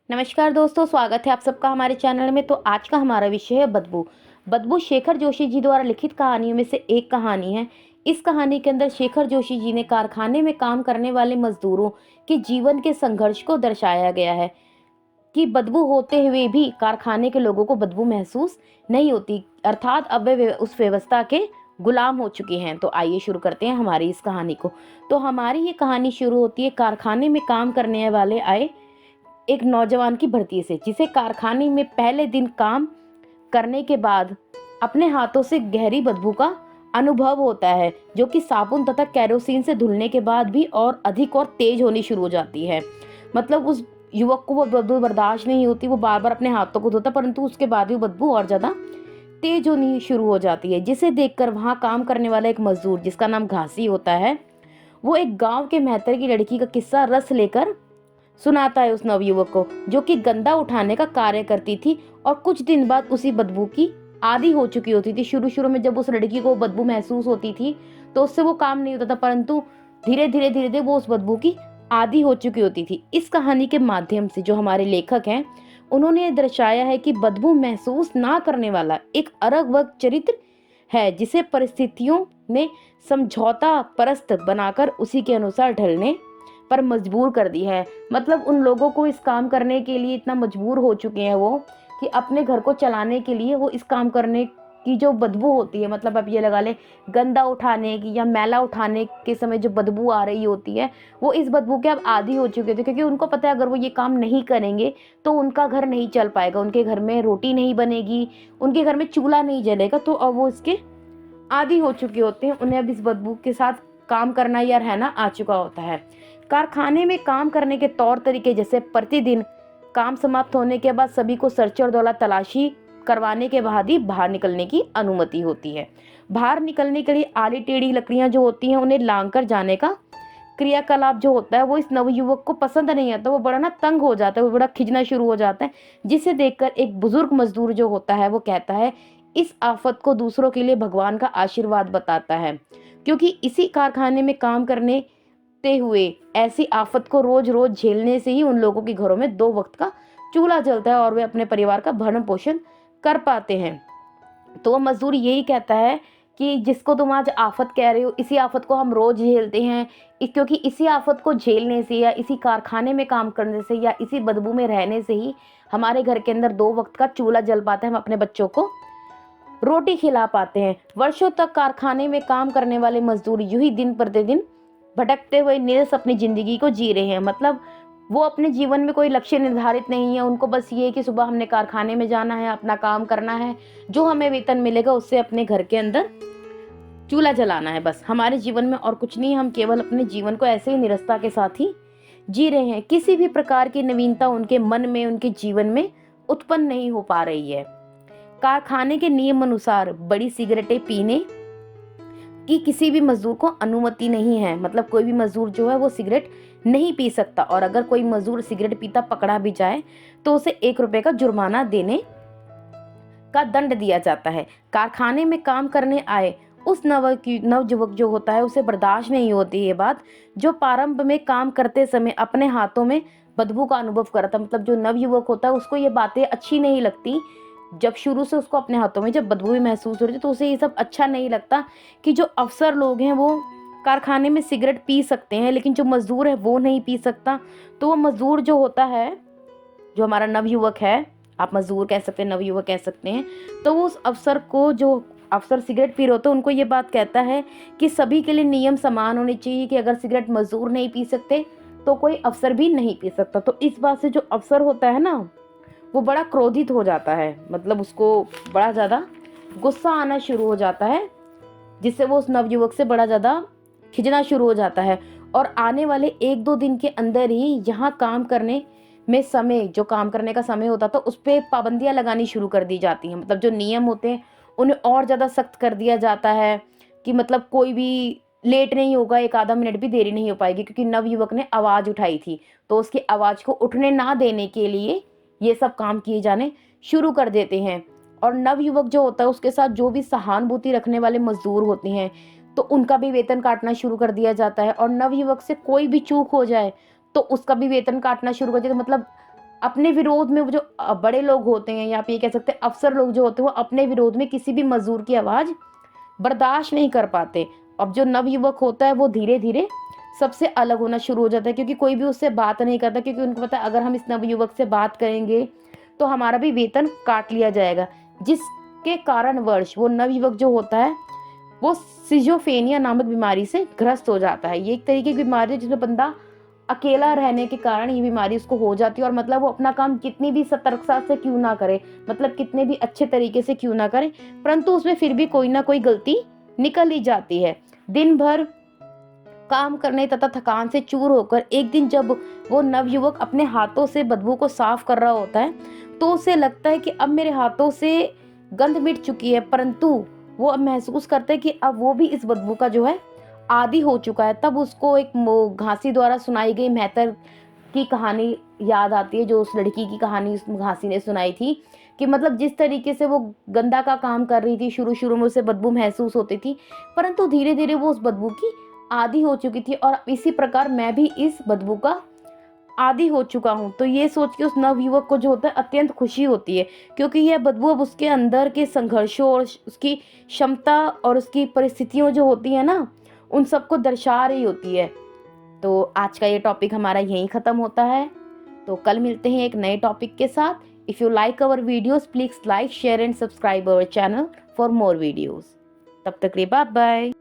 नमस्कार दोस्तों, स्वागत है आप सबका हमारे चैनल में। तो आज का हमारा विषय है बदबू। बदबू शेखर जोशी जी द्वारा लिखित कहानियों में से एक कहानी है। इस कहानी के अंदर शेखर जोशी जी ने कारखाने में काम करने वाले मजदूरों के जीवन के संघर्ष को दर्शाया गया है कि बदबू होते हुए भी कारखाने के लोगों को बदबू महसूस नहीं होती, अर्थात अब वे उस व्यवस्था के गुलाम हो चुके हैं। तो आइए शुरू करते हैं हमारी इस कहानी को। तो हमारी ये कहानी शुरू होती है कारखाने में काम करने वाले आए एक नौजवान की भर्ती से, जिसे कारखाने में पहले दिन काम करने के बाद अपने हाथों से गहरी बदबू का अनुभव होता है, जो कि साबुन तथा केरोसिन से धुलने के बाद भी और अधिक और तेज होनी शुरू हो जाती है। मतलब उस युवक को वो बदबू बर्दाश्त नहीं होती, वो बार बार अपने हाथों को धोता, परंतु उसके बाद भी बदबू और ज्यादा तेज होनी शुरू हो जाती है, जिसे देखकर वहां काम करने वाला एक मजदूर, जिसका नाम घासी होता है, वो एक गांव के मेहतर की लड़की का किस्सा रस लेकर सुनाता है उस नवयुवक को, जो कि गंदा उठाने का कार्य करती थी और कुछ दिन बाद उसी बदबू की आदी हो चुकी होती थी। शुरू शुरू में जब उस लड़की को बदबू महसूस होती थी तो उससे वो काम नहीं होता था, परंतु धीरे धीरे वो उस बदबू की आदी हो चुकी होती थी। इस कहानी के माध्यम से जो हमारे लेखक हैं, उन्होंने ये दर्शाया है कि बदबू महसूस ना करने वाला एक अलग वर्ग चरित्र है, जिसे परिस्थितियों ने समझौता परस्त बनाकर उसी के अनुसार ढलने पर मजबूर कर दी है। मतलब उन लोगों को इस काम करने के लिए इतना मजबूर हो चुके हैं वो, कि अपने घर को चलाने के लिए वो इस काम करने की जो बदबू होती है, मतलब अब ये लगा ले गंदा उठाने की या मैला उठाने के समय जो बदबू आ रही होती है, वो इस बदबू के अब आदी हो चुके थे। क्योंकि उनको पता है अगर वो ये काम नहीं करेंगे तो उनका घर नहीं चल पाएगा, उनके घर में रोटी नहीं बनेगी, उनके घर में चूल्हा नहीं जलेगा। तो अब वो इसके आदी हो चुके होते हैं, उन्हें अब इस बदबू के साथ काम करना या रहना आ चुका होता है। कारखाने में काम करने के तौर तरीके जैसे प्रतिदिन काम समाप्त होने के बाद सभी को सर्च और दौला तलाशी करवाने के बाद ही बाहर निकलने की अनुमति होती है। बाहर निकलने के लिए आड़ी टेढ़ी लकड़ियां जो होती हैं उन्हें लांग कर जाने का क्रियाकलाप जो होता है वो इस नवयुवक को पसंद नहीं आता। वो बड़ा ना तंग हो जाता है, वो बड़ा खिंचना शुरू हो जाता है, जिसे देखकर एक बुजुर्ग मजदूर जो होता है वो कहता है इस आफत को दूसरों के लिए भगवान का आशीर्वाद बताता है, क्योंकि इसी कारखाने में काम करने ते हुए ऐसी आफत को रोज रोज झेलने से ही उन लोगों के घरों में 2 वक्त का चूल्हा जलता है और वे अपने परिवार का भरण पोषण कर पाते हैं। तो वो मजदूर यही कहता है कि जिसको तुम आज आफत कह रहे हो, इसी आफत को हम रोज झेलते हैं, क्योंकि इसी आफत को झेलने से या इसी कारखाने में काम करने से या इसी बदबू में रहने से ही हमारे घर के अंदर 2 वक्त का चूल्हा जल पाता है, हम अपने बच्चों को रोटी खिला पाते हैं। वर्षों तक कारखाने में काम करने वाले मजदूर यूं ही दिन प्रतिदिन भटकते हुए निरस अपनी जिंदगी को जी रहे हैं। मतलब वो अपने जीवन में कोई लक्ष्य निर्धारित नहीं है, उनको बस ये है कि सुबह हमने कारखाने में जाना है, अपना काम करना है, जो हमें वेतन मिलेगा उससे अपने घर के अंदर चूल्हा जलाना है। बस हमारे जीवन में और कुछ नहीं, हम केवल अपने जीवन को ऐसे ही निरसता के साथ ही जी रहे हैं। किसी भी प्रकार की नवीनता उनके मन में, उनके जीवन में उत्पन्न नहीं हो पा रही है। कारखाने के नियम अनुसार बड़ी सिगरेटें पीने की किसी भी मजदूर को अनुमति नहीं है। मतलब कोई भी मजदूर जो है वो सिगरेट नहीं पी सकता, और अगर कोई मजदूर सिगरेट पीता पकड़ा भी जाए तो उसे 1 रुपए का जुर्माना देने का दंड दिया जाता है। कारखाने में काम करने आए उस नवयुवक जो होता है उसे बर्दाश्त नहीं होती ये बात, जो प्रारंभ में काम करते समय अपने हाथों में बदबू का अनुभव करता। मतलब जो नवयुवक होता है उसको ये बातें अच्छी नहीं लगती, जब शुरू से उसको अपने हाथों में जब बदबू भी महसूस हो रही थी तो उसे ये सब अच्छा नहीं लगता कि जो अफसर लोग हैं वो कारखाने में सिगरेट पी सकते हैं लेकिन जो मजदूर है वो नहीं पी सकता। तो वो मजदूर जो होता है, जो हमारा नवयुवक है, आप मजदूर कह सकते हैं, नवयुवक कह सकते हैं, तो वो उस अफसर को, जो अफसर सिगरेट पी रहे होते हैं, उनको ये बात कहता है कि सभी के लिए नियम समान होने चाहिए, कि अगर सिगरेट मजदूर नहीं पी सकते तो कोई अफसर भी नहीं पी सकता। तो इस बात से जो अफसर होता है ना वो बड़ा क्रोधित हो जाता है, मतलब उसको बड़ा ज़्यादा गुस्सा आना शुरू हो जाता है, जिससे वो उस नवयुवक से बड़ा ज़्यादा खिंचना शुरू हो जाता है। और आने वाले 1-2 दिन के अंदर ही यहाँ काम करने में समय, जो काम करने का समय होता था, उस पर पाबंदियाँ लगानी शुरू कर दी जाती हैं। मतलब जो नियम होते हैं उन्हें और ज़्यादा सख्त कर दिया जाता है कि मतलब कोई भी लेट नहीं होगा, 1 आधा मिनट भी देरी नहीं हो पाएगी, क्योंकि नवयुवक ने आवाज़ उठाई थी। तो उसकी आवाज़ को उठने ना देने के लिए ये सब काम किए जाने शुरू कर देते हैं। और नवयुवक जो होता है उसके साथ जो भी सहानुभूति रखने वाले मजदूर होते हैं तो उनका भी वेतन काटना शुरू कर दिया जाता है। और नवयुवक से कोई भी चूक हो जाए तो उसका भी वेतन काटना शुरू कर दिया। मतलब अपने विरोध में वो जो बड़े लोग होते हैं, या फिर ये कह सकते हैं अफसर लोग जो होते हैं, वो अपने विरोध में किसी भी मजदूर की आवाज़ बर्दाश्त नहीं कर पाते। अब जो नवयुवक होता है वो धीरे धीरे सबसे अलग होना शुरू हो जाता है, क्योंकि कोई भी उससे बात नहीं करता, क्योंकि उनको पता है अगर हम इस नवयुवक से बात करेंगे तो हमारा भी वेतन काट लिया जाएगा। जिसके कारणवश वो नवयुवक जो होता है वो सिजोफ्रेनिया नामक बीमारी से ग्रस्त हो जाता है। ये एक तरीके की बीमारी है जिसमें बंदा अकेला रहने के कारण ये बीमारी उसको हो जाती है, और मतलब वो अपना काम कितनी भी सतर्कता से क्यों ना करे, मतलब कितने भी अच्छे तरीके से क्यों ना करे, परंतु उसमें फिर भी कोई ना कोई गलती निकल ही जाती है। दिन भर काम करने तथा थकान से चूर होकर एक दिन जब वो नवयुवक अपने हाथों से बदबू को साफ कर रहा होता है, तो उसे लगता है कि अब मेरे हाथों से गंध मिट चुकी है, परंतु वो अब महसूस करता है कि अब वो भी इस बदबू का जो है आदी हो चुका है। तब उसको एक घासी द्वारा सुनाई गई मेहतर की कहानी याद आती है, जो उस लड़की की कहानी उस घासी ने सुनाई थी, कि मतलब जिस तरीके से वो गंदा का काम कर रही थी, शुरू शुरू में उसे बदबू महसूस होती थी, परंतु धीरे धीरे वो उस बदबू की आदी हो चुकी थी, और इसी प्रकार मैं भी इस बदबू का आदी हो चुका हूँ। तो ये सोच के उस नवयुवक को जो होता है अत्यंत खुशी होती है, क्योंकि यह बदबू अब उसके अंदर के संघर्षों और उसकी क्षमता और उसकी परिस्थितियों जो होती है ना, उन सबको दर्शा रही होती है। तो आज का ये टॉपिक हमारा यहीं ख़त्म होता है। तो कल मिलते हैं एक नए टॉपिक के साथ। If you like our videos please like share and subscribe our channel for more videos. तब तक के लिए बाय बाय।